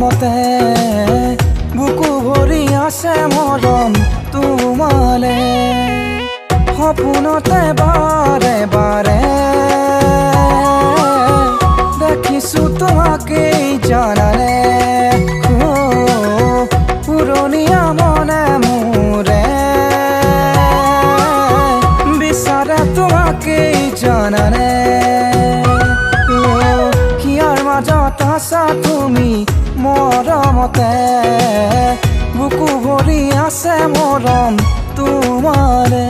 মৰমতে বুকু ভৰি আছে মৰম তোমালে সপোনতে বাৰে বাৰে দেখিছো তোমাকেই জানানে পুৰণীয়া মনে মোৰে বিচাৰে তোমাকেই জানানে হিয়াৰ মাজত আছা তুমি মৰমতে বুকু ভৰি আছে মৰম তোমালে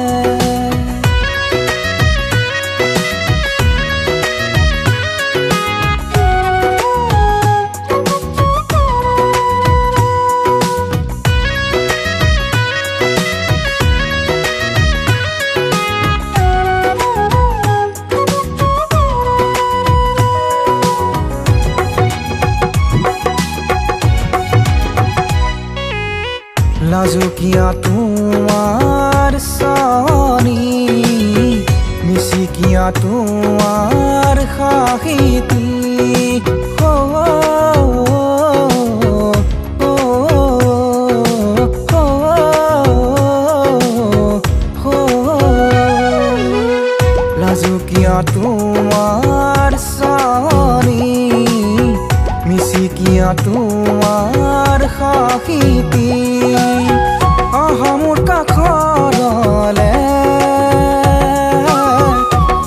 লাজুকীয়া তোমাৰ চানি মিচিকীয়া তোমাৰ সাহিতি লাজুকীয়া তোমাৰ চানি মিচিকীয়া তোমাৰ সাহিতি মোৰ কাষৰলে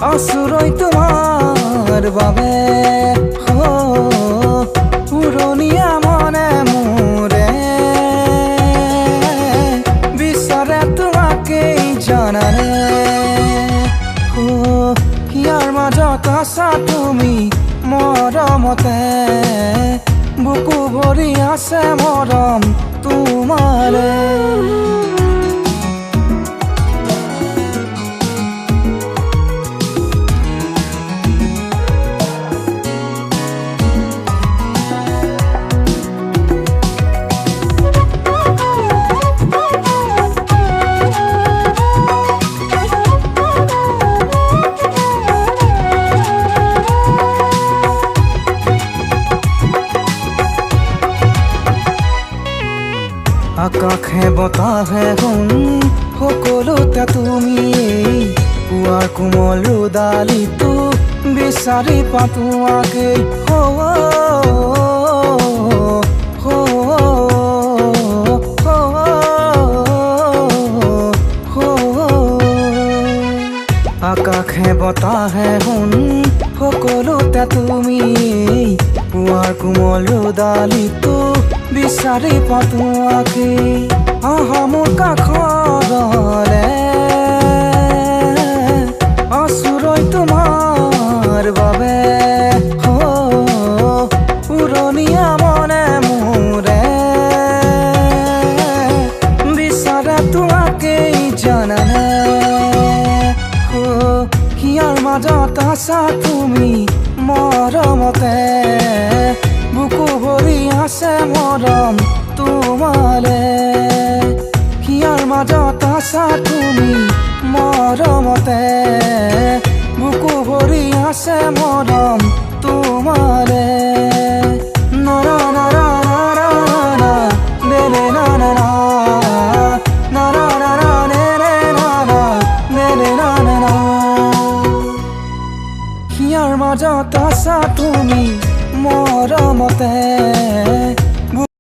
আচুৰৈ তোমাৰ বাবে পুৰণীয়া মনে মোৰে বিচাৰে তোমাকেই জানানে হিয়াৰ মাজত আছা তুমি মৰমতে বুকু ভৰি আছে মৰম তোমালে আকাশে বতাহে সকলোতে তুমি পুৱাৰ কোমল ৰুদালিটো বিচাৰি পাতোৱাকে আকাশে বতাহে সকলোতে তুমি পুৱাৰ কোমল ৰুদালিটো বিচাৰি পাতোৱাকে মোৰ কাষৰলে আচুৰৈ তোমাৰ বাবে পুৰণীয়া মনে মোৰে বিচাৰে তোমাকেই জানানে হিয়াৰ মাজত আছা তুমি মৰমতে বুকু ভৰি আছে মৰম তোমালে হিয়াৰ মাজত আছা তুমি মৰমতে বুকু ভৰি আছে মৰম তোমালে নৰা নৰা নৰা নৰা নেনে নৰা নৰা নৰা নেনে নৰা নেনে নৰা হিয়াৰ মাজত আছা তুমি মৰমতে